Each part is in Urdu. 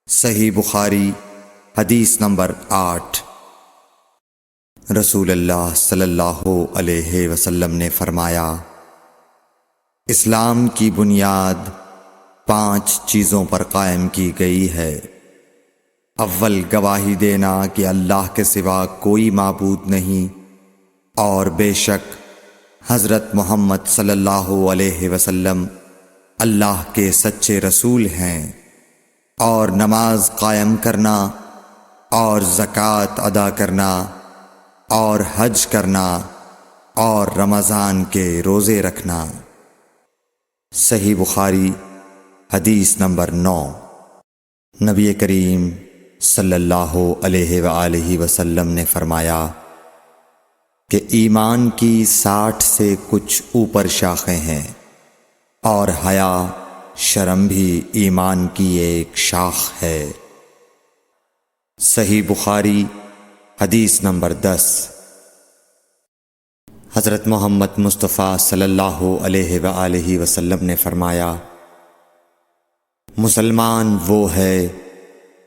صحیح بخاری حدیث نمبر 8۔ رسول اللہ صلی اللہ علیہ وسلم نے فرمایا، اسلام کی بنیاد 5 چیزوں پر قائم کی گئی ہے۔ اول، گواہی دینا کہ اللہ کے سوا کوئی معبود نہیں اور بے شک حضرت محمد صلی اللہ علیہ وسلم اللہ کے سچے رسول ہیں، اور نماز قائم کرنا اور زکوٰۃ ادا کرنا اور حج کرنا اور رمضان کے روزے رکھنا۔ صحیح بخاری حدیث نمبر 9۔ نبی کریم صلی اللہ علیہ وآلہ وسلم نے فرمایا کہ ایمان کی 60 سے کچھ اوپر شاخیں ہیں، اور حیا شرم بھی ایمان کی ایک شاخ ہے۔ صحیح بخاری حدیث نمبر 10۔ حضرت محمد مصطفیٰ صلی اللہ علیہ وآلہ وسلم نے فرمایا، مسلمان وہ ہے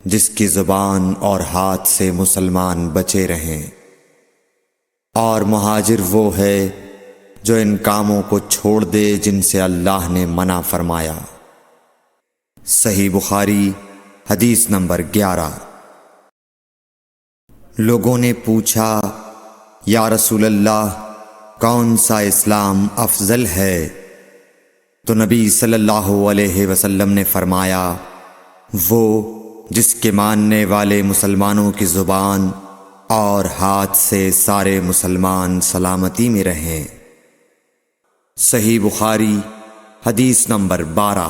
جس کی زبان اور ہاتھ سے مسلمان بچے رہیں، اور مہاجر وہ ہے جو ان کاموں کو چھوڑ دے جن سے اللہ نے منع فرمایا۔ صحیح بخاری حدیث نمبر 11۔ لوگوں نے پوچھا، یا رسول اللہ، کون سا اسلام افضل ہے؟ تو نبی صلی اللہ علیہ وسلم نے فرمایا، وہ جس کے ماننے والے مسلمانوں کی زبان اور ہاتھ سے سارے مسلمان سلامتی میں رہیں۔ صحیح بخاری حدیث نمبر 12۔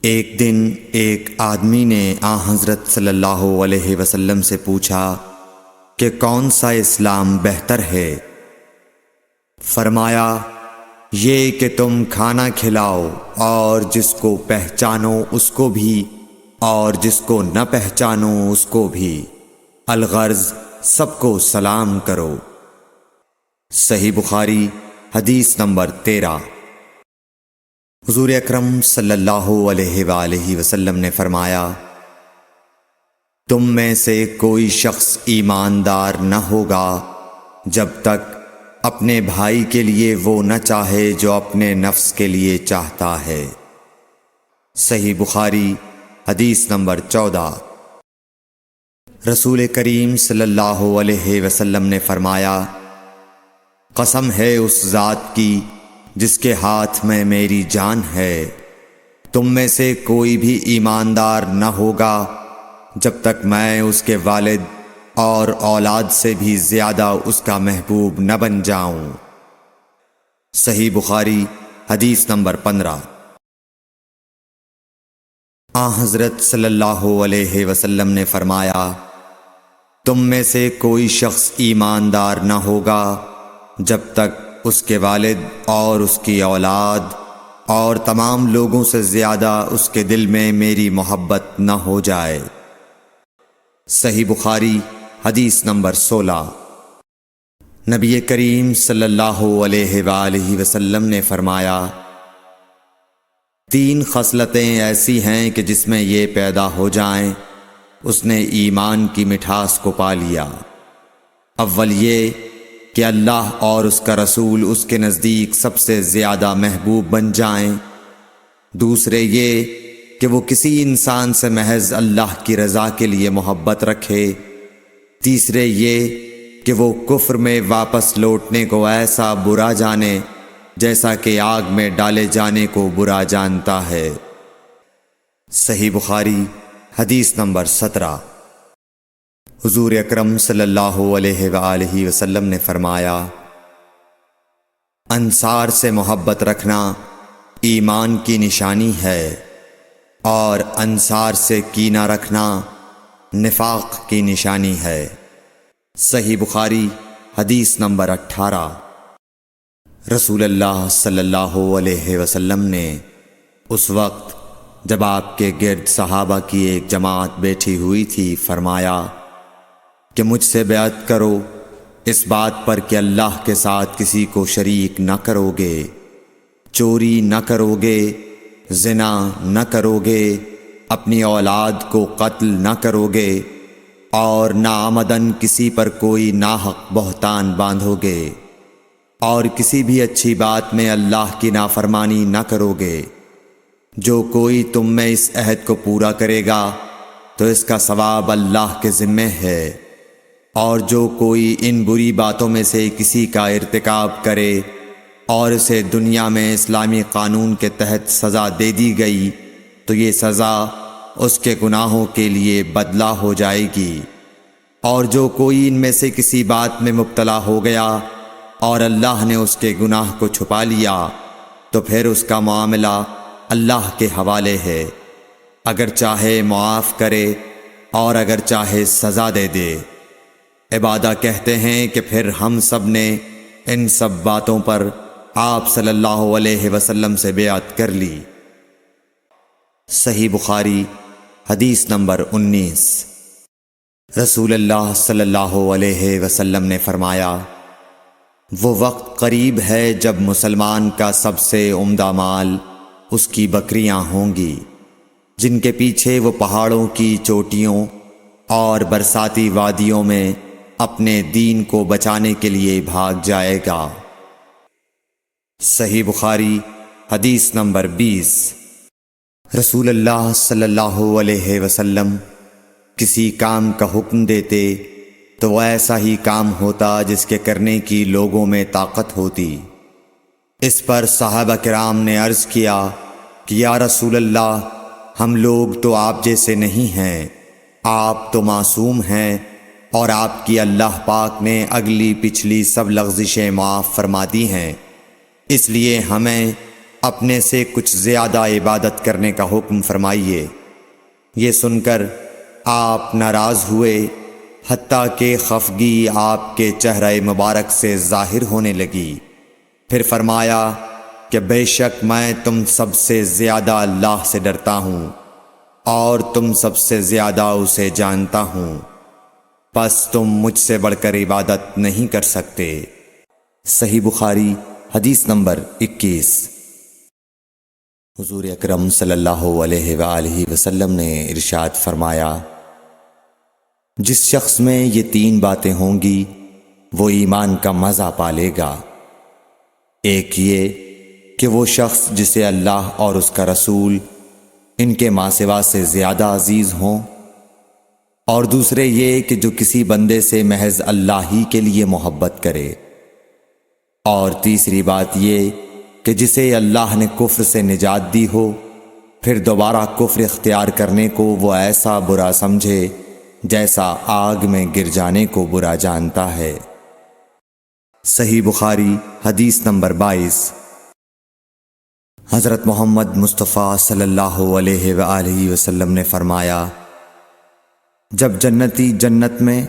ایک دن ایک آدمی نے حضرت صلی اللہ علیہ وسلم سے پوچھا کہ کون سا اسلام بہتر ہے؟ فرمایا، یہ کہ تم کھانا کھلاؤ اور جس کو پہچانو اس کو بھی اور جس کو نہ پہچانو اس کو بھی، الغرض سب کو سلام کرو۔ صحیح بخاری حدیث نمبر 13۔ حضور اکرم صلی اللہ علیہ وآلہ وسلم نے فرمایا، تم میں سے کوئی شخص ایماندار نہ ہوگا جب تک اپنے بھائی کے لیے وہ نہ چاہے جو اپنے نفس کے لیے چاہتا ہے۔ صحیح بخاری حدیث نمبر 14۔ رسول کریم صلی اللہ علیہ وسلم نے فرمایا، قسم ہے اس ذات کی جس کے ہاتھ میں میری جان ہے، تم میں سے کوئی بھی ایماندار نہ ہوگا جب تک میں اس کے والد اور اولاد سے بھی زیادہ اس کا محبوب نہ بن جاؤں۔ صحیح بخاری حدیث نمبر 15۔ حضرت صلی اللہ علیہ وسلم نے فرمایا، تم میں سے کوئی شخص ایماندار نہ ہوگا جب تک اس کے والد اور اس کی اولاد اور تمام لوگوں سے زیادہ اس کے دل میں میری محبت نہ ہو جائے۔ صحیح بخاری حدیث نمبر 16۔ نبی کریم صلی اللہ علیہ وآلہ وسلم نے فرمایا، 3 خصلتیں ایسی ہیں کہ جس میں یہ پیدا ہو جائیں اس نے ایمان کی مٹھاس کو پا لیا۔ اول یہ کہ اللہ اور اس کا رسول اس کے نزدیک سب سے زیادہ محبوب بن جائیں۔ دوسرے یہ کہ وہ کسی انسان سے محض اللہ کی رضا کے لیے محبت رکھے۔ تیسرے یہ کہ وہ کفر میں واپس لوٹنے کو ایسا برا جانے جیسا کہ آگ میں ڈالے جانے کو برا جانتا ہے۔ صحیح بخاری حدیث نمبر 17۔ حضور اکرم صلی اللہ علیہ وآلہ وسلم نے فرمایا، انصار سے محبت رکھنا ایمان کی نشانی ہے، اور انصار سے کینہ رکھنا نفاق کی نشانی ہے۔ صحیح بخاری حدیث نمبر 18۔ رسول اللہ صلی اللہ علیہ وسلم نے اس وقت جب آپ کے گرد صحابہ کی ایک جماعت بیٹھی ہوئی تھی فرمایا کہ مجھ سے بیعت کرو اس بات پر کہ اللہ کے ساتھ کسی کو شریک نہ کرو گے، چوری نہ کرو گے، زنا نہ کرو گے، اپنی اولاد کو قتل نہ کرو گے اور نہ آمدن کسی پر کوئی ناحق بہتان باندھو گے اور کسی بھی اچھی بات میں اللہ کی نافرمانی نہ کرو گے۔ جو کوئی تم میں اس عہد کو پورا کرے گا تو اس کا ثواب اللہ کے ذمے ہے، اور جو کوئی ان بری باتوں میں سے کسی کا ارتکاب کرے اور اسے دنیا میں اسلامی قانون کے تحت سزا دے دی گئی تو یہ سزا اس کے گناہوں کے لیے بدلہ ہو جائے گی، اور جو کوئی ان میں سے کسی بات میں مبتلا ہو گیا اور اللہ نے اس کے گناہ کو چھپا لیا تو پھر اس کا معاملہ اللہ کے حوالے ہے، اگر چاہے معاف کرے اور اگر چاہے سزا دے دے۔ عبادہ کہتے ہیں کہ پھر ہم سب نے ان سب باتوں پر آپ صلی اللہ علیہ وسلم سے بیعت کر لی۔ صحیح بخاری حدیث نمبر 19۔ رسول اللہ صلی اللہ علیہ وسلم نے فرمایا، وہ وقت قریب ہے جب مسلمان کا سب سے عمدہ مال اس کی بکریاں ہوں گی، جن کے پیچھے وہ پہاڑوں کی چوٹیوں اور برساتی وادیوں میں اپنے دین کو بچانے کے لیے بھاگ جائے گا۔ صحیح بخاری حدیث نمبر 20۔ رسول اللہ صلی اللہ علیہ وسلم کسی کام کا حکم دیتے تو وہ ایسا ہی کام ہوتا جس کے کرنے کی لوگوں میں طاقت ہوتی۔ اس پر صحابہ کرام نے عرض کیا کہ یا رسول اللہ، ہم لوگ تو آپ جیسے نہیں ہیں، آپ تو معصوم ہیں اور آپ کی اللہ پاک نے اگلی پچھلی سب لغزشیں معاف فرما دی ہیں، اس لیے ہمیں اپنے سے کچھ زیادہ عبادت کرنے کا حکم فرمائیے۔ یہ سن کر آپ ناراض ہوئے، حتیٰ کہ خفگی آپ کے چہرہ مبارک سے ظاہر ہونے لگی۔ پھر فرمایا کہ بے شک میں تم سب سے زیادہ اللہ سے ڈرتا ہوں اور تم سب سے زیادہ اسے جانتا ہوں، پس تم مجھ سے بڑھ کر عبادت نہیں کر سکتے۔ صحیح بخاری حدیث نمبر 21۔ حضور اکرم صلی اللہ علیہ وآلہ وسلم نے ارشاد فرمایا، جس شخص میں یہ 3 باتیں ہوں گی وہ ایمان کا مزہ پالے گا۔ ایک یہ کہ وہ شخص جسے اللہ اور اس کا رسول ان کے ماں سوا سے زیادہ عزیز ہوں، اور دوسرے یہ کہ جو کسی بندے سے محض اللہ ہی کے لیے محبت کرے، اور تیسری بات یہ کہ جسے اللہ نے کفر سے نجات دی ہو پھر دوبارہ کفر اختیار کرنے کو وہ ایسا برا سمجھے جیسا آگ میں گر جانے کو برا جانتا ہے۔ صحیح بخاری حدیث نمبر 22۔ حضرت محمد مصطفیٰ صلی اللہ علیہ وآلہ وسلم نے فرمایا، جب جنتی جنت میں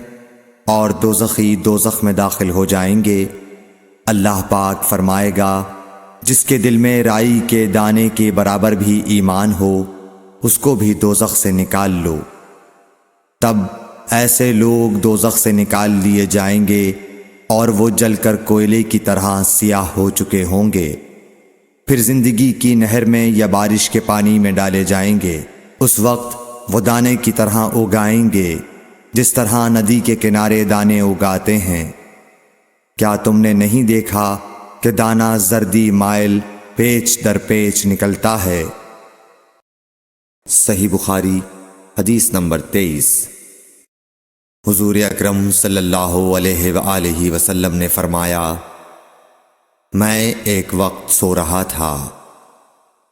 اور دوزخی دوزخ میں داخل ہو جائیں گے، اللہ پاک فرمائے گا جس کے دل میں رائی کے دانے کے برابر بھی ایمان ہو اس کو بھی دوزخ سے نکال لو۔ تب ایسے لوگ دوزخ سے نکال لیے جائیں گے اور وہ جل کر کوئلے کی طرح سیاہ ہو چکے ہوں گے، پھر زندگی کی نہر میں یا بارش کے پانی میں ڈالے جائیں گے۔ اس وقت وہ دانے کی طرح اگائیں گے جس طرح ندی کے کنارے دانے اگاتے ہیں۔ کیا تم نے نہیں دیکھا کہ دانہ زردی مائل پیچ در پیچ نکلتا ہے؟ صحیح بخاری حدیث نمبر 23۔ حضور اکرم صلی اللہ علیہ وآلہ وسلم نے فرمایا، میں ایک وقت سو رہا تھا،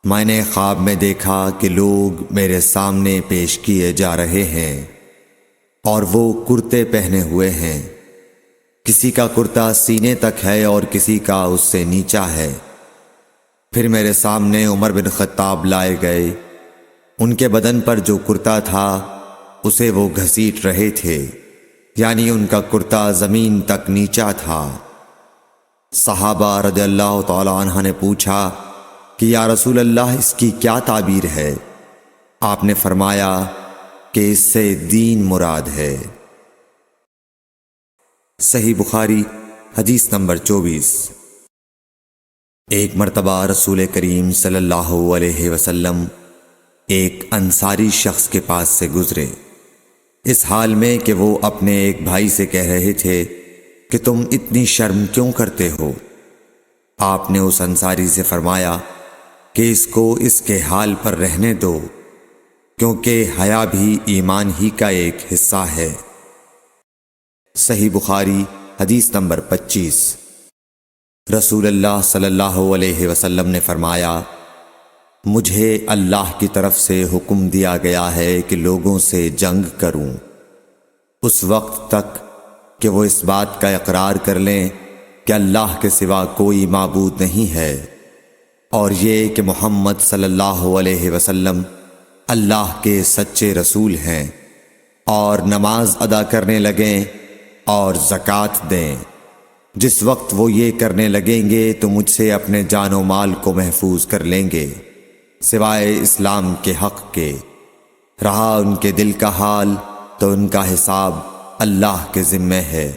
میں نے خواب میں دیکھا کہ لوگ میرے سامنے پیش کیے جا رہے ہیں اور وہ کرتے پہنے ہوئے ہیں، کسی کا کرتا سینے تک ہے اور کسی کا اس سے نیچا ہے۔ پھر میرے سامنے عمر بن خطاب لائے گئے، ان کے بدن پر جو کرتا تھا اسے وہ گھسیٹ رہے تھے، یعنی ان کا کرتا زمین تک نیچا تھا۔ صحابہ رضی اللہ تعالی عنہ نے پوچھا کہ یا رسول اللہ اس کی کیا تعبیر ہے؟ آپ نے فرمایا کہ اس سے دین مراد ہے۔ صحیح بخاری حدیث نمبر 24۔ ایک مرتبہ رسول کریم صلی اللہ علیہ وسلم ایک انصاری شخص کے پاس سے گزرے، اس حال میں کہ وہ اپنے ایک بھائی سے کہہ رہے تھے کہ تم اتنی شرم کیوں کرتے ہو؟ آپ نے اس انصاری سے فرمایا کہ اس کو اس کے حال پر رہنے دو، کیونکہ حیا بھی ایمان ہی کا ایک حصہ ہے۔ صحیح بخاری حدیث نمبر 25۔ رسول اللہ صلی اللہ علیہ وسلم نے فرمایا، مجھے اللہ کی طرف سے حکم دیا گیا ہے کہ لوگوں سے جنگ کروں اس وقت تک کہ وہ اس بات کا اقرار کر لیں کہ اللہ کے سوا کوئی معبود نہیں ہے، اور یہ کہ محمد صلی اللہ علیہ وسلم اللہ کے سچے رسول ہیں، اور نماز ادا کرنے لگیں اور زکوٰۃ دیں۔ جس وقت وہ یہ کرنے لگیں گے تو مجھ سے اپنے جان و مال کو محفوظ کر لیں گے، سوائے اسلام کے حق کے۔ رہا ان کے دل کا حال تو ان کا حساب اللہ کے ذمہ ہے۔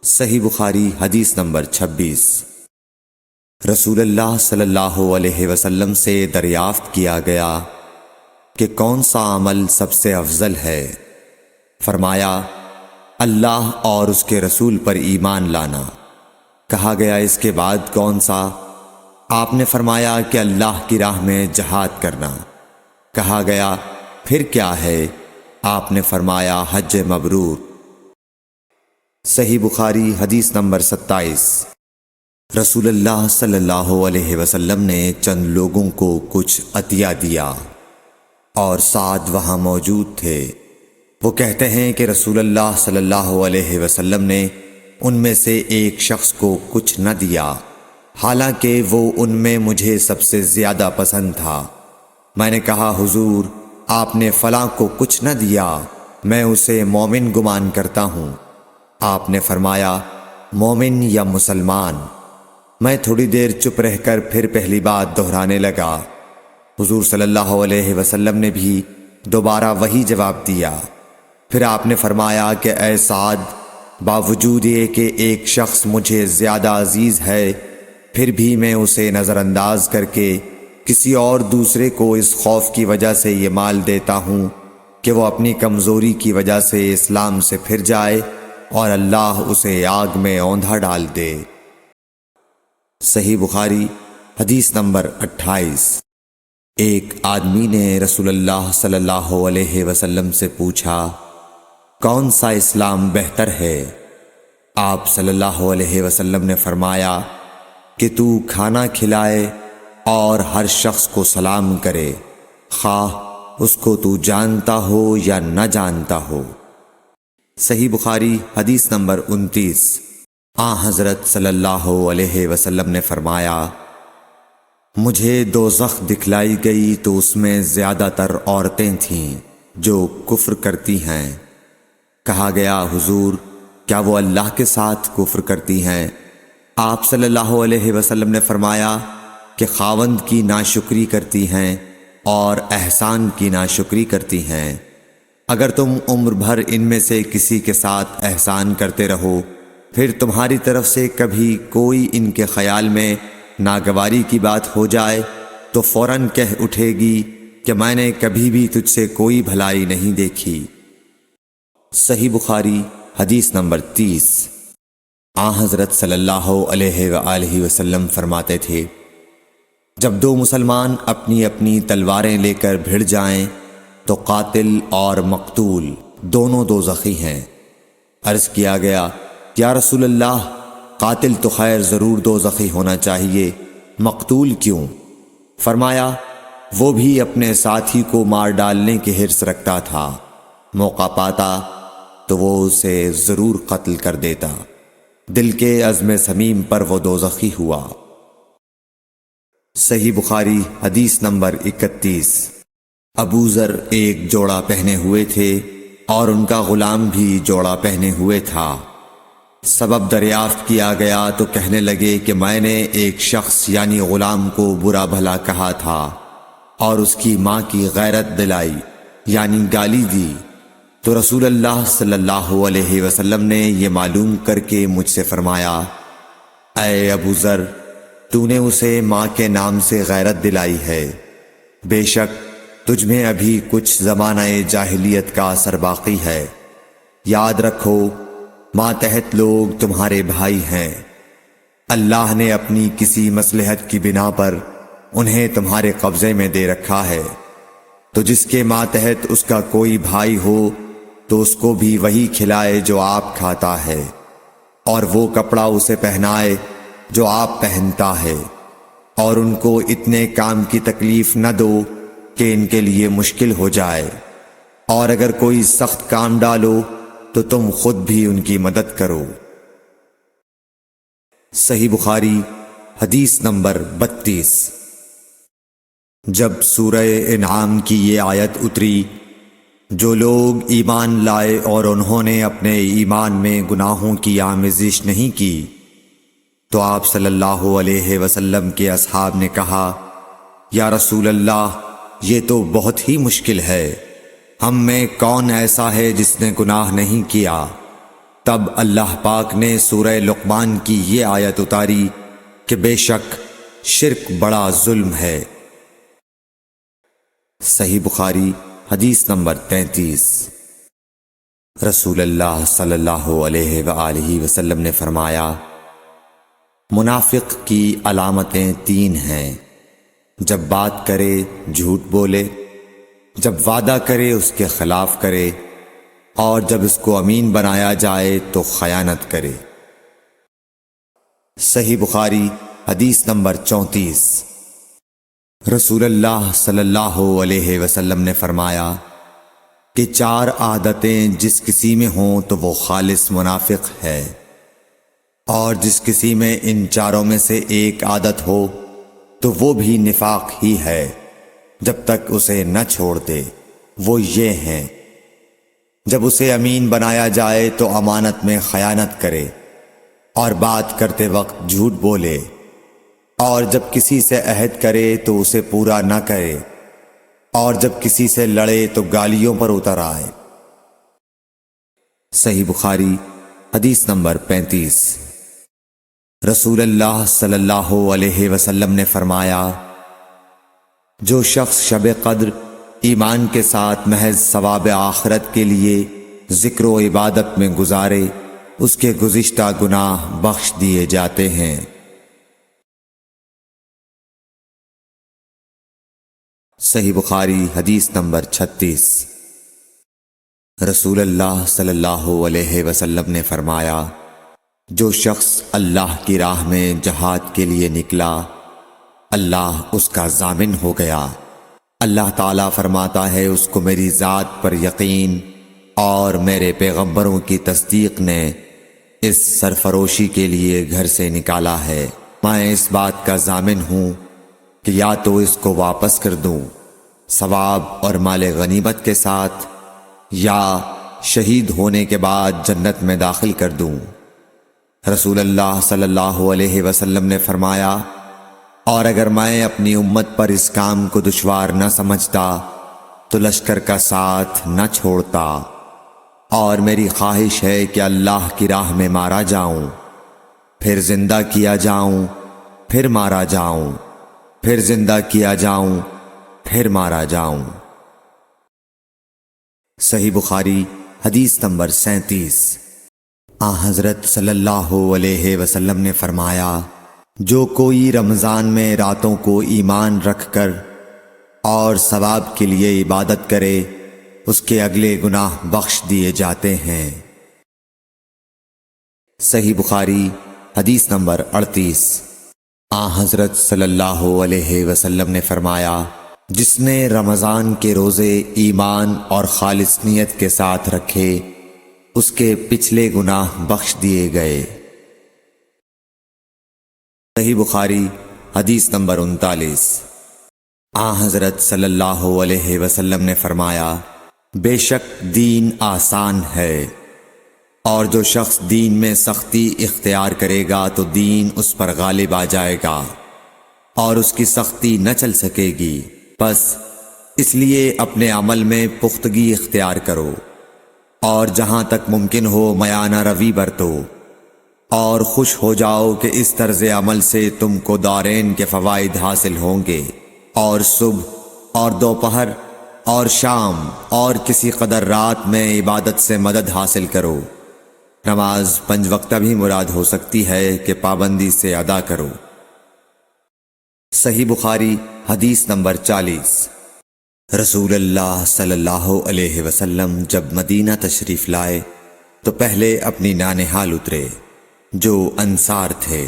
صحیح بخاری حدیث نمبر 26۔ رسول اللہ صلی اللہ علیہ وسلم سے دریافت کیا گیا کہ کون سا عمل سب سے افضل ہے؟ فرمایا، اللہ اور اس کے رسول پر ایمان لانا۔ کہا گیا، اس کے بعد کون سا؟ آپ نے فرمایا کہ اللہ کی راہ میں جہاد کرنا۔ کہا گیا، پھر کیا ہے؟ آپ نے فرمایا، حج مبرور۔ صحیح بخاری حدیث نمبر 27۔ رسول اللہ صلی اللہ علیہ وسلم نے چند لوگوں کو کچھ عطیہ دیا اور سعد وہاں موجود تھے۔ وہ کہتے ہیں کہ رسول اللہ صلی اللہ علیہ وسلم نے ان میں سے ایک شخص کو کچھ نہ دیا، حالانکہ وہ ان میں مجھے سب سے زیادہ پسند تھا۔ میں نے کہا، حضور، آپ نے فلاں کو کچھ نہ دیا، میں اسے مومن گمان کرتا ہوں۔ آپ نے فرمایا، مومن یا مسلمان؟ میں تھوڑی دیر چپ رہ کر پھر پہلی بات دہرانے لگا۔ حضور صلی اللہ علیہ وسلم نے بھی دوبارہ وہی جواب دیا۔ پھر آپ نے فرمایا کہ اے سعد، باوجود یہ کہ ایک شخص مجھے زیادہ عزیز ہے، پھر بھی میں اسے نظر انداز کر کے کسی اور دوسرے کو اس خوف کی وجہ سے یہ مال دیتا ہوں کہ وہ اپنی کمزوری کی وجہ سے اسلام سے پھر جائے اور اللہ اسے آگ میں اوندھا ڈال دے۔ صحیح بخاری حدیث نمبر 28۔ ایک آدمی نے رسول اللہ صلی اللہ علیہ وسلم سے پوچھا، کون سا اسلام بہتر ہے؟ آپ صلی اللہ علیہ وسلم نے فرمایا کہ تو کھانا کھلائے اور ہر شخص کو سلام کرے، خواہ اس کو تو جانتا ہو یا نہ جانتا ہو۔ صحیح بخاری حدیث نمبر 29۔ حضرت صلی اللہ علیہ وسلم نے فرمایا، مجھے دوزخ دکھلائی گئی تو اس میں زیادہ تر عورتیں تھیں جو کفر کرتی ہیں۔ کہا گیا، حضور، کیا وہ اللہ کے ساتھ کفر کرتی ہیں؟ آپ صلی اللہ علیہ وسلم نے فرمایا کہ خاوند کی ناشکری کرتی ہیں اور احسان کی ناشکری کرتی ہیں۔ اگر تم عمر بھر ان میں سے کسی کے ساتھ احسان کرتے رہو، پھر تمہاری طرف سے کبھی کوئی ان کے خیال میں ناگواری کی بات ہو جائے تو فوراً کہہ اٹھے گی کہ میں نے کبھی بھی تجھ سے کوئی بھلائی نہیں دیکھی۔ صحیح بخاری حدیث نمبر 30۔ حضرت صلی اللہ علیہ وآلہ وسلم فرماتے تھے، جب دو مسلمان اپنی اپنی تلواریں لے کر بھڑ جائیں تو قاتل اور مقتول دونوں دوزخی ہیں۔ عرض کیا گیا، یا رسول اللہ، قاتل تو خیر ضرور دوزخی ہونا چاہیے، مقتول کیوں؟ فرمایا، وہ بھی اپنے ساتھی کو مار ڈالنے کی حرص رکھتا تھا، موقع پاتا تو وہ اسے ضرور قتل کر دیتا، دل کے عزم سمیم پر وہ دوزخی ہوا۔ صحیح بخاری حدیث نمبر 31۔ ابو ذر ایک جوڑا پہنے ہوئے تھے اور ان کا غلام بھی جوڑا پہنے ہوئے تھا۔ سبب دریافت کیا گیا تو کہنے لگے کہ میں نے ایک شخص یعنی غلام کو برا بھلا کہا تھا اور اس کی ماں کی غیرت دلائی یعنی گالی دی، تو رسول اللہ صلی اللہ علیہ وسلم نے یہ معلوم کر کے مجھ سے فرمایا، اے ابو ذر، تو نے اسے ماں کے نام سے غیرت دلائی ہے، بے شک تجھ میں ابھی کچھ زمانہ جاہلیت کا اثر باقی ہے۔ یاد رکھو ماتحت لوگ تمہارے بھائی ہیں، اللہ نے اپنی کسی مصلحت کی بنا پر انہیں تمہارے قبضے میں دے رکھا ہے، تو جس کے ماتحت اس کا کوئی بھائی ہو تو اس کو بھی وہی کھلائے جو آپ کھاتا ہے، اور وہ کپڑا اسے پہنائے جو آپ پہنتا ہے، اور ان کو اتنے کام کی تکلیف نہ دو کہ ان کے لیے مشکل ہو جائے، اور اگر کوئی سخت کام ڈالو تو تم خود بھی ان کی مدد کرو۔ صحیح بخاری حدیث نمبر 32۔ جب سورہ انعام کی یہ آیت اتری، جو لوگ ایمان لائے اور انہوں نے اپنے ایمان میں گناہوں کی آمیزش نہیں کی، تو آپ صلی اللہ علیہ وسلم کے اصحاب نے کہا، یا رسول اللہ، یہ تو بہت ہی مشکل ہے، ہم میں کون ایسا ہے جس نے گناہ نہیں کیا؟ تب اللہ پاک نے سورہ لقمان کی یہ آیت اتاری کہ بے شک شرک بڑا ظلم ہے۔ صحیح بخاری حدیث نمبر 33۔ رسول اللہ صلی اللہ علیہ وآلہ وسلم نے فرمایا، منافق کی علامتیں 3 ہیں، جب بات کرے جھوٹ بولے، جب وعدہ کرے اس کے خلاف کرے، اور جب اس کو امین بنایا جائے تو خیانت کرے۔ صحیح بخاری حدیث نمبر 34۔ رسول اللہ صلی اللہ علیہ وسلم نے فرمایا کہ 4 عادتیں جس کسی میں ہوں تو وہ خالص منافق ہے، اور جس کسی میں ان 4 میں سے ایک عادت ہو تو وہ بھی نفاق ہی ہے جب تک اسے نہ چھوڑ دے۔ وہ یہ ہیں، جب اسے امین بنایا جائے تو امانت میں خیانت کرے، اور بات کرتے وقت جھوٹ بولے، اور جب کسی سے عہد کرے تو اسے پورا نہ کرے، اور جب کسی سے لڑے تو گالیوں پر اتر آئے۔ صحیح بخاری حدیث نمبر 35۔ رسول اللہ صلی اللہ علیہ وسلم نے فرمایا، جو شخص شب قدر ایمان کے ساتھ محض ثواب آخرت کے لیے ذکر و عبادت میں گزارے، اس کے گزشتہ گناہ بخش دیے جاتے ہیں۔ صحیح بخاری حدیث نمبر 36۔ رسول اللہ صلی اللہ علیہ وسلم نے فرمایا، جو شخص اللہ کی راہ میں جہاد کے لیے نکلا، اللہ اس کا ضامن ہو گیا۔ اللہ تعالیٰ فرماتا ہے، اس کو میری ذات پر یقین اور میرے پیغمبروں کی تصدیق نے اس سرفروشی کے لیے گھر سے نکالا ہے۔ میں اس بات کا ضامن ہوں کہ یا تو اس کو واپس کر دوں ثواب اور مال غنیمت کے ساتھ، یا شہید ہونے کے بعد جنت میں داخل کر دوں۔ رسول اللہ صلی اللہ علیہ وسلم نے فرمایا، اور اگر میں اپنی امت پر اس کام کو دشوار نہ سمجھتا تو لشکر کا ساتھ نہ چھوڑتا، اور میری خواہش ہے کہ اللہ کی راہ میں مارا جاؤں، پھر زندہ کیا جاؤں، پھر مارا جاؤں، پھر زندہ کیا جاؤں، پھر مارا جاؤں۔ صحیح بخاری حدیث نمبر 37۔ حضرت صلی اللہ علیہ وسلم نے فرمایا، جو کوئی رمضان میں راتوں کو ایمان رکھ کر اور ثواب کے لیے عبادت کرے، اس کے اگلے گناہ بخش دیے جاتے ہیں۔ صحیح بخاری حدیث نمبر 38۔ حضرت صلی اللہ علیہ وسلم نے فرمایا، جس نے رمضان کے روزے ایمان اور خالص نیت کے ساتھ رکھے، اس کے پچھلے گناہ بخش دیے گئے۔ صحیح بخاری حدیث نمبر 39۔ حضرت صلی اللہ علیہ وسلم نے فرمایا، بے شک دین آسان ہے، اور جو شخص دین میں سختی اختیار کرے گا تو دین اس پر غالب آ جائے گا، اور اس کی سختی نہ چل سکے گی۔ بس اس لیے اپنے عمل میں پختگی اختیار کرو، اور جہاں تک ممکن ہو میانہ روی برتو، اور خوش ہو جاؤ کہ اس طرز عمل سے تم کو دارین کے فوائد حاصل ہوں گے، اور صبح اور دوپہر اور شام اور کسی قدر رات میں عبادت سے مدد حاصل کرو۔ نماز 5 وقتہ بھی مراد ہو سکتی ہے کہ پابندی سے ادا کرو۔ صحیح بخاری حدیث نمبر 40۔ رسول اللہ صلی اللہ علیہ وسلم جب مدینہ تشریف لائے تو پہلے اپنی نانہال اترے جو انصار تھے،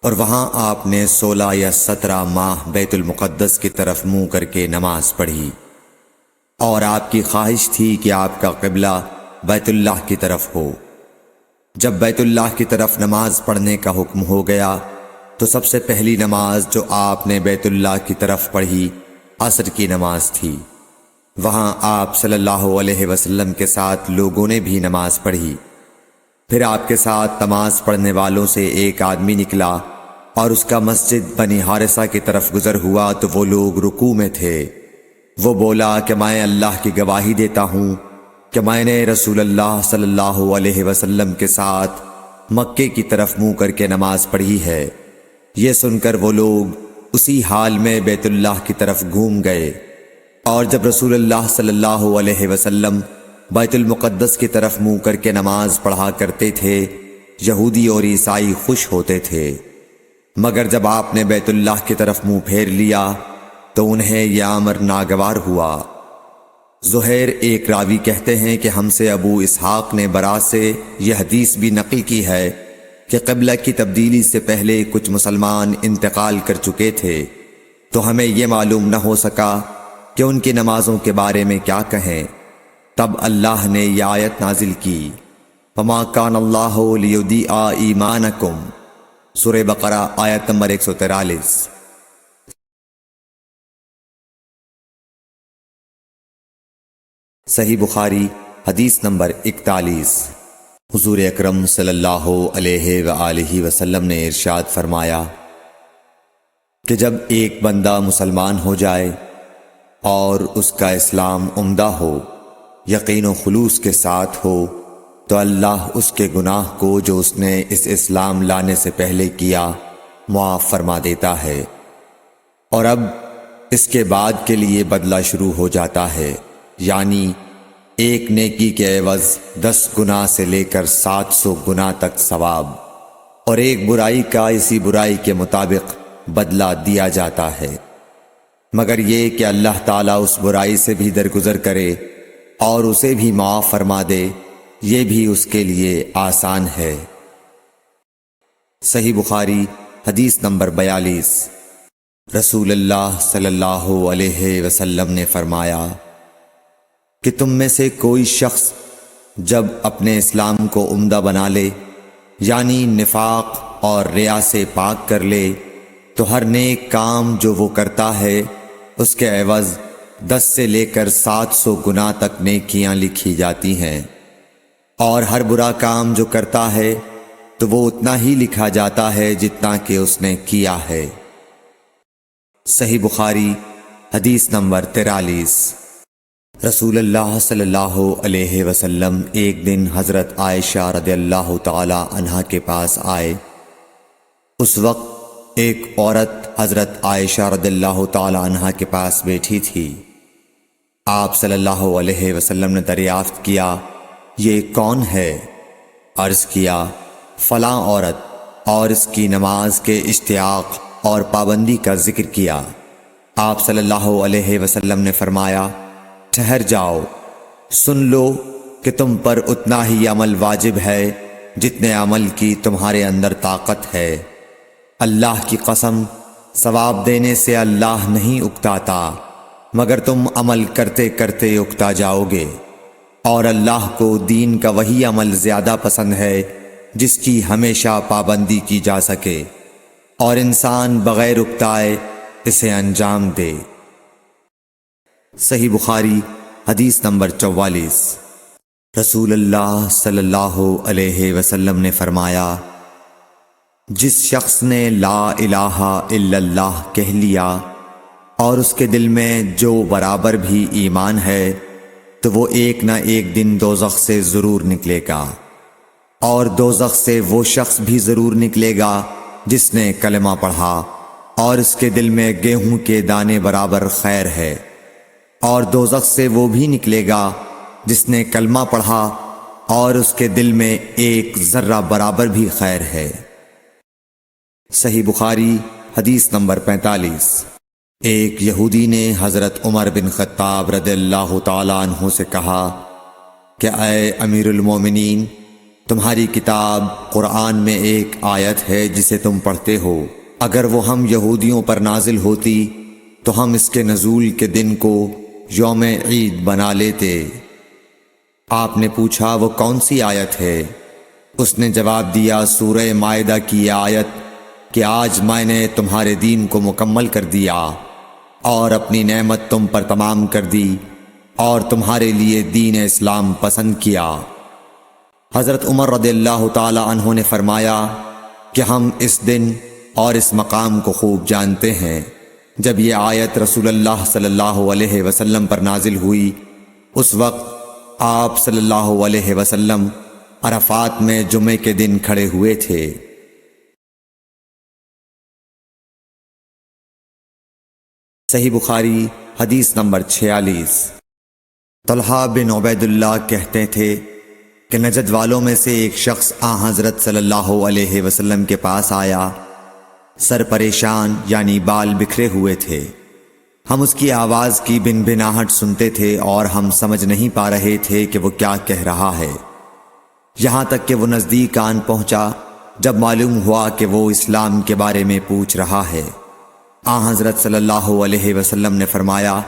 اور وہاں آپ نے 16 یا 17 ماہ بیت المقدس کی طرف منہ کر کے نماز پڑھی، اور آپ کی خواہش تھی کہ آپ کا قبلہ بیت اللہ کی طرف ہو۔ جب بیت اللہ کی طرف نماز پڑھنے کا حکم ہو گیا تو سب سے پہلی نماز جو آپ نے بیت اللہ کی طرف پڑھی عصر کی نماز تھی۔ وہاں آپ صلی اللہ علیہ وسلم کے ساتھ لوگوں نے بھی نماز پڑھی۔ پھر آپ کے ساتھ نماز پڑھنے والوں سے ایک آدمی نکلا اور اس کا مسجد بنی حارثہ کی طرف گزر ہوا تو وہ لوگ رکوع میں تھے۔ وہ بولا کہ میں اللہ کی گواہی دیتا ہوں کہ میں نے رسول اللہ صلی اللہ علیہ وسلم کے ساتھ مکے کی طرف منہ کر کے نماز پڑھی ہے۔ یہ سن کر وہ لوگ اسی حال میں بیت اللہ کی طرف گھوم گئے، اور جب رسول اللہ صلی اللہ علیہ وسلم بیت المقدس کی طرف منہ کر کے نماز پڑھا کرتے تھے، یہودی اور عیسائی خوش ہوتے تھے، مگر جب آپ نے بیت اللہ کی طرف منہ پھیر لیا تو انہیں یہ امر ناگوار ہوا۔ زہیر ایک راوی کہتے ہیں کہ ہم سے ابو اسحاق نے برا سے یہ حدیث بھی نقل کی ہے کہ قبلہ کی تبدیلی سے پہلے کچھ مسلمان انتقال کر چکے تھے، تو ہمیں یہ معلوم نہ ہو سکا کہ ان کی نمازوں کے بارے میں کیا کہیں۔ تب اللہ نے یہ آیت نازل کی، وَمَا كَانَ اللَّهُ لِيُضِيعَ إِيمَانَكُمْ، سورہ بقرہ آیت نمبر 143۔ صحیح بخاری حدیث نمبر 41۔ حضور اکرم صلی اللہ علیہ وآلہ وسلم نے ارشاد فرمایا کہ جب ایک بندہ مسلمان ہو جائے اور اس کا اسلام عمدہ ہو، یقین و خلوص کے ساتھ ہو، تو اللہ اس کے گناہ کو جو اس نے اس اسلام لانے سے پہلے کیا معاف فرما دیتا ہے، اور اب اس کے بعد کے لیے بدلہ شروع ہو جاتا ہے، یعنی ایک نیکی کے عوض 10 گناہ سے لے کر 700 گناہ تک ثواب، اور ایک برائی کا اسی برائی کے مطابق بدلہ دیا جاتا ہے، مگر یہ کہ اللہ تعالیٰ اس برائی سے بھی درگزر کرے اور اسے بھی معاف فرما دے، یہ بھی اس کے لیے آسان ہے۔ صحیح بخاری حدیث نمبر 42۔ رسول اللہ صلی اللہ علیہ وسلم نے فرمایا کہ تم میں سے کوئی شخص جب اپنے اسلام کو عمدہ بنا لے، یعنی نفاق اور ریا سے پاک کر لے، تو ہر نیک کام جو وہ کرتا ہے اس کے عوض 10 سے لے کر 700 گناہ تک نیکیاں لکھی جاتی ہیں، اور ہر برا کام جو کرتا ہے تو وہ اتنا ہی لکھا جاتا ہے جتنا کہ اس نے کیا ہے۔ صحیح بخاری حدیث نمبر 43۔ رسول اللہ صلی اللہ علیہ وسلم ایک دن حضرت عائشہ رضی اللہ تعالی عنہا کے پاس آئے۔ اس وقت ایک عورت حضرت عائشہ رضی اللہ تعالی عنہا کے پاس بیٹھی تھی۔ آپ صلی اللہ علیہ وسلم نے دریافت کیا، یہ کون ہے؟ عرض کیا، فلاں عورت، اور اس کی نماز کے اشتیاق اور پابندی کا ذکر کیا۔ آپ صلی اللہ علیہ وسلم نے فرمایا، ٹھہر جاؤ، سن لو کہ تم پر اتنا ہی عمل واجب ہے جتنے عمل کی تمہارے اندر طاقت ہے۔ اللہ کی قسم، ثواب دینے سے اللہ نہیں اکتاتا، مگر تم عمل کرتے کرتے اکتا جاؤ گے، اور اللہ کو دین کا وہی عمل زیادہ پسند ہے جس کی ہمیشہ پابندی کی جا سکے، اور انسان بغیر اکتائے اسے انجام دے۔ صحیح بخاری حدیث نمبر 44۔ رسول اللہ صلی اللہ علیہ وسلم نے فرمایا، جس شخص نے لا الہ الا اللہ کہہ لیا اور اس کے دل میں جو برابر بھی ایمان ہے، تو وہ ایک نہ ایک دن دوزخ سے ضرور نکلے گا، اور دوزخ سے وہ شخص بھی ضرور نکلے گا جس نے کلمہ پڑھا اور اس کے دل میں گیہوں کے دانے برابر خیر ہے، اور دوزخ سے وہ بھی نکلے گا جس نے کلمہ پڑھا اور اس کے دل میں ایک ذرہ برابر بھی خیر ہے۔ صحیح بخاری حدیث نمبر 45۔ ایک یہودی نے حضرت عمر بن خطاب رضی اللہ تعالیٰ عنہ سے کہا کہ اے امیر المومنین، تمہاری کتاب قرآن میں ایک آیت ہے جسے تم پڑھتے ہو، اگر وہ ہم یہودیوں پر نازل ہوتی تو ہم اس کے نزول کے دن کو یوم عید بنا لیتے۔ آپ نے پوچھا وہ کون سی آیت ہے؟ اس نے جواب دیا سورہ مائدہ کی یہ آیت کہ آج میں نے تمہارے دین کو مکمل کر دیا اور اپنی نعمت تم پر تمام کر دی اور تمہارے لیے دین اسلام پسند کیا۔ حضرت عمر رضی اللہ تعالی عنہ نے فرمایا کہ ہم اس دن اور اس مقام کو خوب جانتے ہیں۔ جب یہ آیت رسول اللہ صلی اللہ علیہ وسلم پر نازل ہوئی، اس وقت آپ صلی اللہ علیہ وسلم عرفات میں جمعے کے دن کھڑے ہوئے تھے۔ صحیح بخاری حدیث نمبر 46۔ طلحہ بن عبید اللہ کہتے تھے کہ نجد والوں میں سے ایک شخص حضرت صلی اللہ علیہ وسلم کے پاس آیا، سر پریشان یعنی بال بکھرے ہوئے تھے۔ ہم اس کی آواز کی بن بناہٹ سنتے تھے اور ہم سمجھ نہیں پا رہے تھے کہ وہ کیا کہہ رہا ہے، یہاں تک کہ وہ نزدیک آن پہنچا جب معلوم ہوا کہ وہ اسلام کے بارے میں پوچھ رہا ہے۔ حضرت صلی اللہ علیہ وسلم نے فرمایا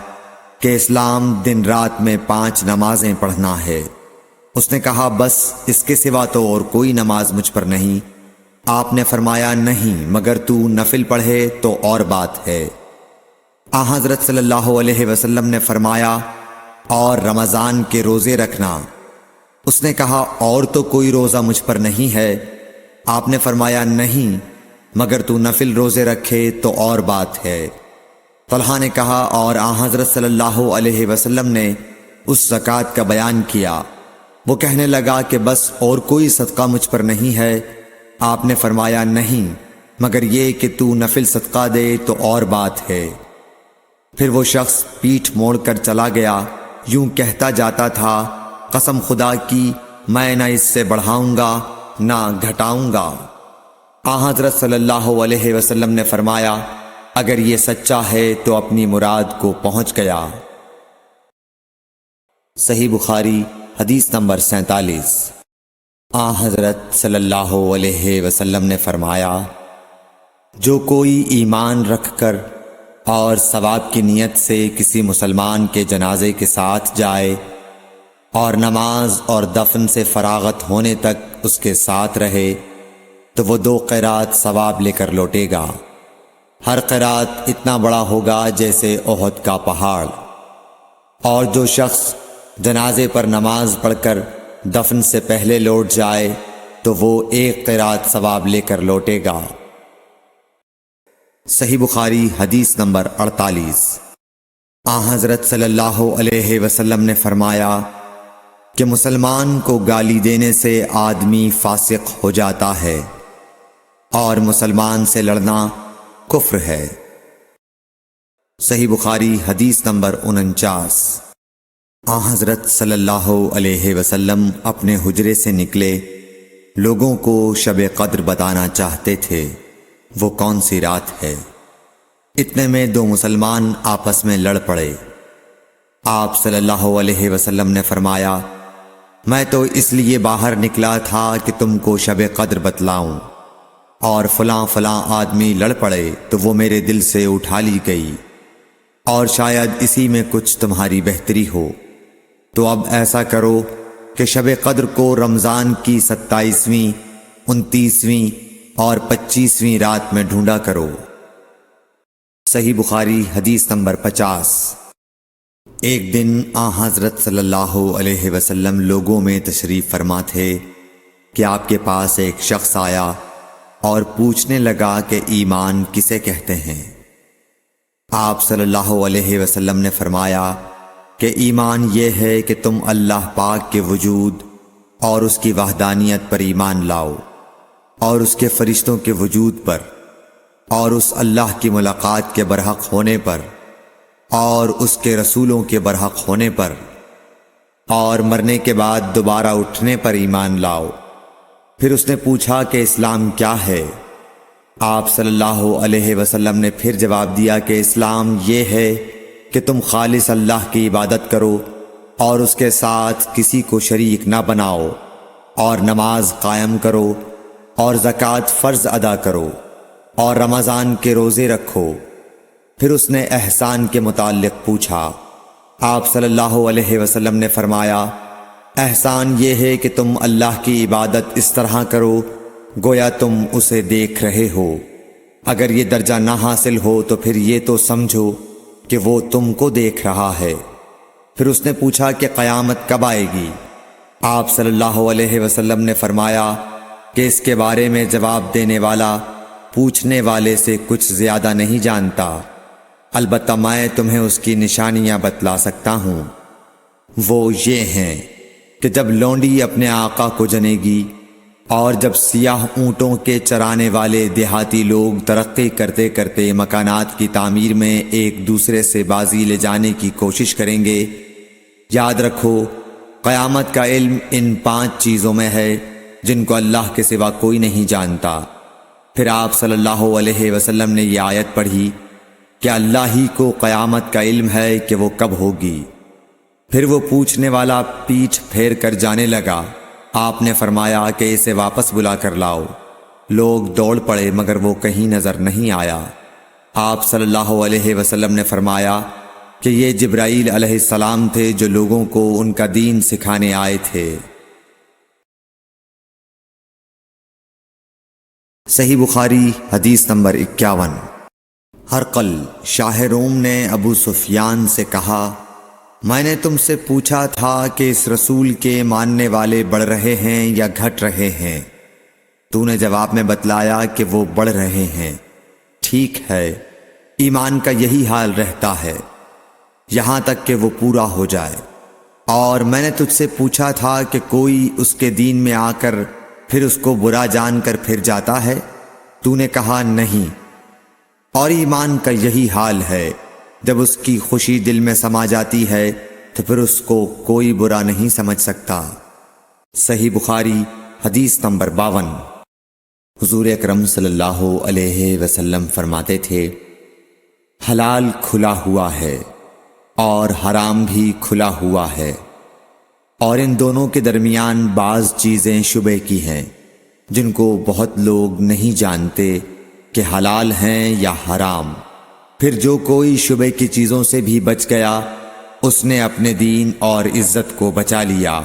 کہ اسلام دن رات میں 5 نمازیں پڑھنا ہے۔ اس نے کہا بس اس کے سوا تو اور کوئی نماز مجھ پر نہیں۔ آپ نے فرمایا نہیں، مگر تو نفل پڑھے تو اور بات ہے۔ حضرت صلی اللہ علیہ وسلم نے فرمایا اور رمضان کے روزے رکھنا۔ اس نے کہا اور تو کوئی روزہ مجھ پر نہیں ہے۔ آپ نے فرمایا نہیں، مگر تو نفل روزے رکھے تو اور بات ہے۔ طلحہ نے کہا اور حضرت صلی اللہ علیہ وسلم نے اس زکوٰۃ کا بیان کیا۔ وہ کہنے لگا کہ بس اور کوئی صدقہ مجھ پر نہیں ہے۔ آپ نے فرمایا نہیں، مگر یہ کہ تو نفل صدقہ دے تو اور بات ہے۔ پھر وہ شخص پیٹھ موڑ کر چلا گیا، یوں کہتا جاتا تھا قسم خدا کی میں نہ اس سے بڑھاؤں گا نہ گھٹاؤں گا۔ حضرت صلی اللہ علیہ وسلم نے فرمایا اگر یہ سچا ہے تو اپنی مراد کو پہنچ گیا۔ صحیح بخاری حدیث نمبر 47۔ حضرت صلی اللہ علیہ وسلم نے فرمایا جو کوئی ایمان رکھ کر اور ثواب کی نیت سے کسی مسلمان کے جنازے کے ساتھ جائے اور نماز اور دفن سے فراغت ہونے تک اس کے ساتھ رہے تو وہ 2 قیرات ثواب لے کر لوٹے گا۔ ہر قیرات اتنا بڑا ہوگا جیسے احد کا پہاڑ۔ اور جو شخص جنازے پر نماز پڑھ کر دفن سے پہلے لوٹ جائے تو وہ 1 قیرات ثواب لے کر لوٹے گا۔ صحیح بخاری حدیث نمبر 48۔ حضرت صلی اللہ علیہ وسلم نے فرمایا کہ مسلمان کو گالی دینے سے آدمی فاسق ہو جاتا ہے اور مسلمان سے لڑنا کفر ہے۔ صحیح بخاری حدیث نمبر 49۔ حضرت صلی اللہ علیہ وسلم اپنے حجرے سے نکلے، لوگوں کو شب قدر بتانا چاہتے تھے وہ کون سی رات ہے۔ اتنے میں 2 مسلمان آپس میں لڑ پڑے۔ آپ صلی اللہ علیہ وسلم نے فرمایا میں تو اس لیے باہر نکلا تھا کہ تم کو شب قدر بتلاؤں، اور فلاں فلاں آدمی لڑ پڑے تو وہ میرے دل سے اٹھا لی گئی، اور شاید اسی میں کچھ تمہاری بہتری ہو، تو اب ایسا کرو کہ شب قدر کو رمضان کی 27ویں، 29ویں اور 25ویں رات میں ڈھونڈا کرو۔ صحیح بخاری حدیث نمبر 50۔ ایک دن حضرت صلی اللہ علیہ وسلم لوگوں میں تشریف فرما تھے کہ آپ کے پاس ایک شخص آیا اور پوچھنے لگا کہ ایمان کسے کہتے ہیں۔ آپ صلی اللہ علیہ وسلم نے فرمایا کہ ایمان یہ ہے کہ تم اللہ پاک کے وجود اور اس کی وحدانیت پر ایمان لاؤ، اور اس کے فرشتوں کے وجود پر، اور اس اللہ کی ملاقات کے برحق ہونے پر، اور اس کے رسولوں کے برحق ہونے پر، اور مرنے کے بعد دوبارہ اٹھنے پر ایمان لاؤ۔ پھر اس نے پوچھا کہ اسلام کیا ہے؟ آپ صلی اللہ علیہ وسلم نے پھر جواب دیا کہ اسلام یہ ہے کہ تم خالص اللہ کی عبادت کرو اور اس کے ساتھ کسی کو شریک نہ بناؤ، اور نماز قائم کرو، اور زکوٰۃ فرض ادا کرو، اور رمضان کے روزے رکھو۔ پھر اس نے احسان کے متعلق پوچھا۔ آپ صلی اللہ علیہ وسلم نے فرمایا، احسان یہ ہے کہ تم اللہ کی عبادت اس طرح کرو گویا تم اسے دیکھ رہے ہو۔ اگر یہ درجہ نہ حاصل ہو تو پھر یہ تو سمجھو کہ وہ تم کو دیکھ رہا ہے۔ پھر اس نے پوچھا کہ قیامت کب آئے گی؟ آپ صلی اللہ علیہ وسلم نے فرمایا کہ اس کے بارے میں جواب دینے والا پوچھنے والے سے کچھ زیادہ نہیں جانتا، البتہ میں تمہیں اس کی نشانیاں بتلا سکتا ہوں۔ وہ یہ ہیں کہ جب لونڈی اپنے آقا کو جنے گی، اور جب سیاہ اونٹوں کے چرانے والے دیہاتی لوگ ترقی کرتے کرتے مکانات کی تعمیر میں ایک دوسرے سے بازی لے جانے کی کوشش کریں گے، یاد رکھو قیامت کا علم ان 5 چیزوں میں ہے جن کو اللہ کے سوا کوئی نہیں جانتا۔ پھر آپ صلی اللہ علیہ وسلم نے یہ آیت پڑھی کہ اللہ ہی کو قیامت کا علم ہے کہ وہ کب ہوگی۔ پھر وہ پوچھنے والا پیٹھ پھیر کر جانے لگا۔ آپ نے فرمایا کہ اسے واپس بلا کر لاؤ۔ لوگ دوڑ پڑے مگر وہ کہیں نظر نہیں آیا۔ آپ صلی اللہ علیہ وسلم نے فرمایا کہ یہ جبرائیل علیہ السلام تھے جو لوگوں کو ان کا دین سکھانے آئے تھے۔ صحیح بخاری حدیث نمبر 51۔ ہرقل شاہ روم نے ابو سفیان سے کہا، میں نے تم سے پوچھا تھا کہ اس رسول کے ماننے والے بڑھ رہے ہیں یا گھٹ رہے ہیں؟ تو نے جواب میں بتلایا کہ وہ بڑھ رہے ہیں۔ ٹھیک ہے، ایمان کا یہی حال رہتا ہے یہاں تک کہ وہ پورا ہو جائے۔ اور میں نے تجھ سے پوچھا تھا کہ کوئی اس کے دین میں آ کر پھر اس کو برا جان کر پھر جاتا ہے؟ تو نے کہا نہیں۔ اور ایمان کا یہی حال ہے، جب اس کی خوشی دل میں سما جاتی ہے تو پھر اس کو کوئی برا نہیں سمجھ سکتا۔ صحیح بخاری حدیث نمبر 52۔ حضور اکرم صلی اللہ علیہ وسلم فرماتے تھے، حلال کھلا ہوا ہے اور حرام بھی کھلا ہوا ہے، اور ان دونوں کے درمیان بعض چیزیں شبہ کی ہیں جن کو بہت لوگ نہیں جانتے کہ حلال ہیں یا حرام۔ پھر جو کوئی شبہ کی چیزوں سے بھی بچ گیا اس نے اپنے دین اور عزت کو بچا لیا،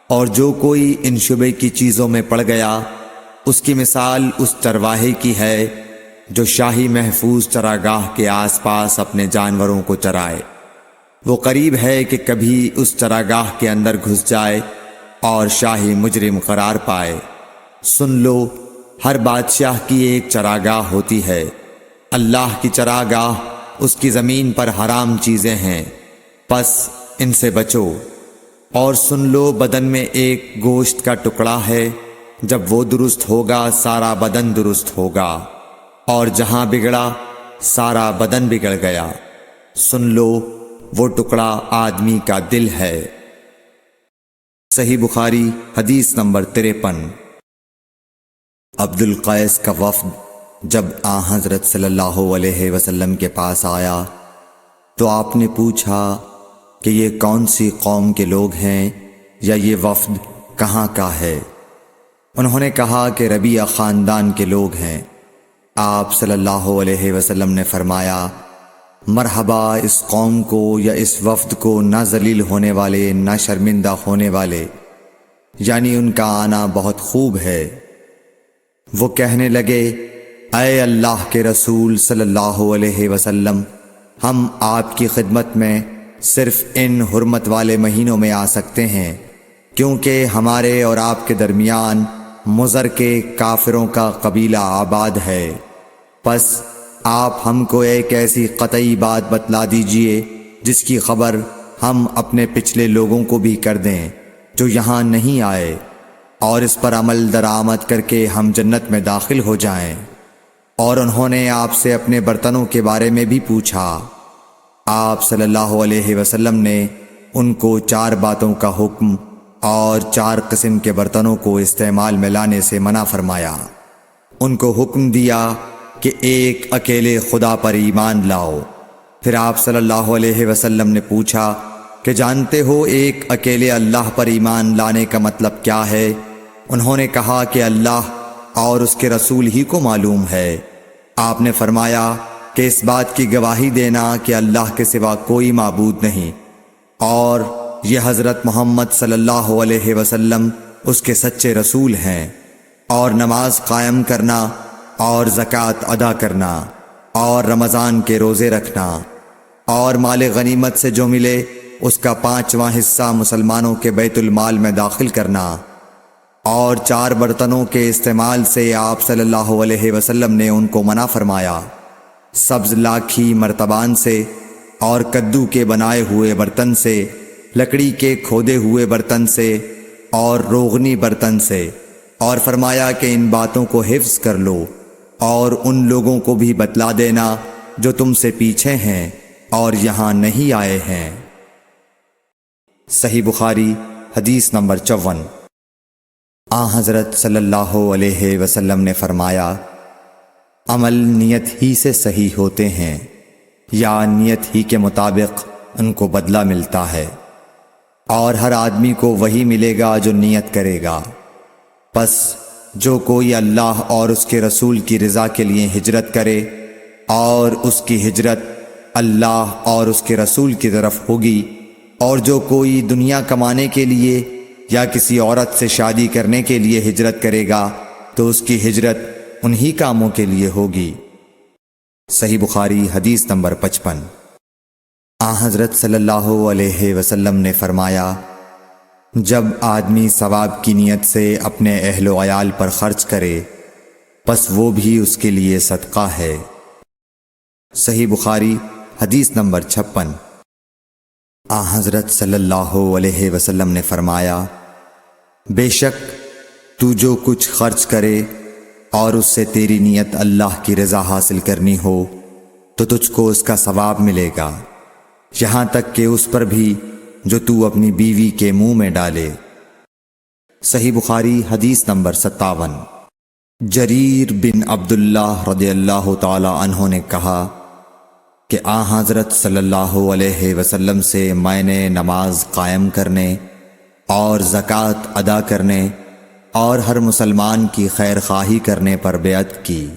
اور جو کوئی ان شبہ کی چیزوں میں پڑ گیا اس کی مثال اس چرواہے کی ہے جو شاہی محفوظ چراگاہ کے آس پاس اپنے جانوروں کو چرائے۔ وہ قریب ہے کہ کبھی اس چراگاہ کے اندر گھس جائے اور شاہی مجرم قرار پائے۔ سن لو، ہر بادشاہ کی ایک چراگاہ ہوتی ہے، اللہ کی چراگاہ اس کی زمین پر حرام چیزیں ہیں، پس ان سے بچو۔ اور سن لو، بدن میں ایک گوشت کا ٹکڑا ہے، جب وہ درست ہوگا سارا بدن درست ہوگا، اور جہاں بگڑا سارا بدن بگڑ گیا۔ سن لو، وہ ٹکڑا آدمی کا دل ہے۔ صحیح بخاری حدیث نمبر 53۔ عبد القیس کا وفد جب حضرت صلی اللہ علیہ وسلم کے پاس آیا تو آپ نے پوچھا کہ یہ کون سی قوم کے لوگ ہیں یا یہ وفد کہاں کا ہے؟ انہوں نے کہا کہ ربیعہ خاندان کے لوگ ہیں۔ آپ صلی اللہ علیہ وسلم نے فرمایا، مرحبا اس قوم کو یا اس وفد کو، نہ ذلیل ہونے والے نہ شرمندہ ہونے والے، یعنی ان کا آنا بہت خوب ہے۔ وہ کہنے لگے، اے اللہ کے رسول صلی اللہ علیہ وسلم، ہم آپ کی خدمت میں صرف ان حرمت والے مہینوں میں آ سکتے ہیں، کیونکہ ہمارے اور آپ کے درمیان مضر کے کافروں کا قبیلہ آباد ہے۔ پس آپ ہم کو ایک ایسی قطعی بات بتلا دیجئے جس کی خبر ہم اپنے پچھلے لوگوں کو بھی کر دیں جو یہاں نہیں آئے، اور اس پر عمل درآمد کر کے ہم جنت میں داخل ہو جائیں۔ اور انہوں نے آپ سے اپنے برتنوں کے بارے میں بھی پوچھا۔ آپ صلی اللہ علیہ وسلم نے ان کو 4 باتوں کا حکم اور 4 قسم کے برتنوں کو استعمال میں لانے سے منع فرمایا۔ ان کو حکم دیا کہ ایک اکیلے خدا پر ایمان لاؤ۔ پھر آپ صلی اللہ علیہ وسلم نے پوچھا کہ جانتے ہو ایک اکیلے اللہ پر ایمان لانے کا مطلب کیا ہے؟ انہوں نے کہا کہ اللہ اور اس کے رسول ہی کو معلوم ہے۔ آپ نے فرمایا کہ اس بات کی گواہی دینا کہ اللہ کے سوا کوئی معبود نہیں، اور یہ حضرت محمد صلی اللہ علیہ وسلم اس کے سچے رسول ہیں، اور نماز قائم کرنا اور زکوٰۃ ادا کرنا اور رمضان کے روزے رکھنا اور مال غنیمت سے جو ملے اس کا 5واں حصہ مسلمانوں کے بیت المال میں داخل کرنا، اور 4 برتنوں کے استعمال سے آپ صلی اللہ علیہ وسلم نے ان کو منع فرمایا، سبز لاکھی مرتبان سے اور کدو کے بنائے ہوئے برتن سے، لکڑی کے کھودے ہوئے برتن سے اور روغنی برتن سے، اور فرمایا کہ ان باتوں کو حفظ کر لو اور ان لوگوں کو بھی بتلا دینا جو تم سے پیچھے ہیں اور یہاں نہیں آئے ہیں۔ صحیح بخاری حدیث نمبر 54۔ حضرت صلی اللہ علیہ وسلم نے فرمایا، عمل نیت ہی سے صحیح ہوتے ہیں یا نیت ہی کے مطابق ان کو بدلہ ملتا ہے، اور ہر آدمی کو وہی ملے گا جو نیت کرے گا۔ پس جو کوئی اللہ اور اس کے رسول کی رضا کے لیے ہجرت کرے اور اس کی ہجرت اللہ اور اس کے رسول کی طرف ہوگی، اور جو کوئی دنیا کمانے کے لیے یا کسی عورت سے شادی کرنے کے لیے ہجرت کرے گا تو اس کی ہجرت انہی کاموں کے لیے ہوگی۔ صحیح بخاری حدیث نمبر 55۔ حضرت صلی اللہ علیہ وسلم نے فرمایا، جب آدمی ثواب کی نیت سے اپنے اہل و عیال پر خرچ کرے پس وہ بھی اس کے لیے صدقہ ہے۔ صحیح بخاری حدیث نمبر 56۔ حضرت صلی اللہ علیہ وسلم نے فرمایا، بے شک تو جو کچھ خرچ کرے اور اس سے تیری نیت اللہ کی رضا حاصل کرنی ہو تو تجھ کو اس کا ثواب ملے گا، یہاں تک کہ اس پر بھی جو تو اپنی بیوی کے منہ میں ڈالے۔ صحیح بخاری حدیث نمبر 57۔ جریر بن عبداللہ رضی اللہ تعالی عنہ نے کہا کہ حضرت صلی اللہ علیہ وسلم سے میں نے نماز قائم کرنے اور زکوٰۃ ادا کرنے اور ہر مسلمان کی خیر خواہی کرنے پر بیعت کی۔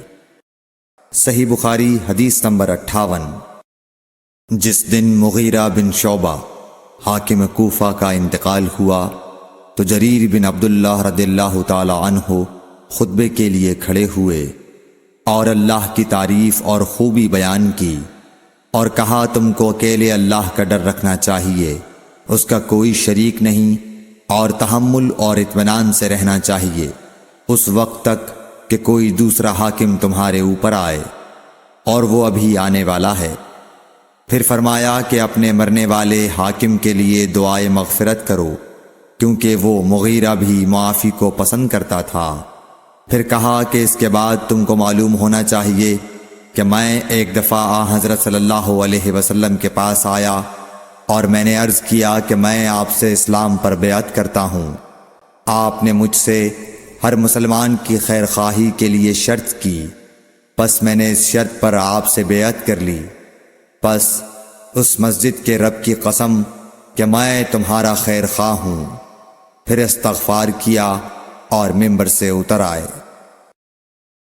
صحیح بخاری حدیث نمبر 58۔ جس دن مغیرہ بن شعبہ حاکم کوفہ کا انتقال ہوا تو جریر بن عبداللہ رضی اللہ تعالی عنہ خطبے کے لیے کھڑے ہوئے اور اللہ کی تعریف اور خوبی بیان کی، اور کہا تم کو اکیلے اللہ کا ڈر رکھنا چاہیے، اس کا کوئی شریک نہیں، اور تحمل اور اطمینان سے رہنا چاہیے اس وقت تک کہ کوئی دوسرا حاکم تمہارے اوپر آئے، اور وہ ابھی آنے والا ہے۔ پھر فرمایا کہ اپنے مرنے والے حاکم کے لیے دعائے مغفرت کرو، کیونکہ وہ مغیرہ بھی معافی کو پسند کرتا تھا۔ پھر کہا کہ اس کے بعد تم کو معلوم ہونا چاہیے کہ میں ایک دفعہ حضرت صلی اللہ علیہ وسلم کے پاس آیا اور میں نے عرض کیا کہ میں آپ سے اسلام پر بیعت کرتا ہوں۔ آپ نے مجھ سے ہر مسلمان کی خیر خواہی کے لیے شرط کی، پس میں نے اس شرط پر آپ سے بیعت کر لی۔ پس اس مسجد کے رب کی قسم کہ میں تمہارا خیر خواہ ہوں۔ پھر استغفار کیا اور ممبر سے اتر آئے۔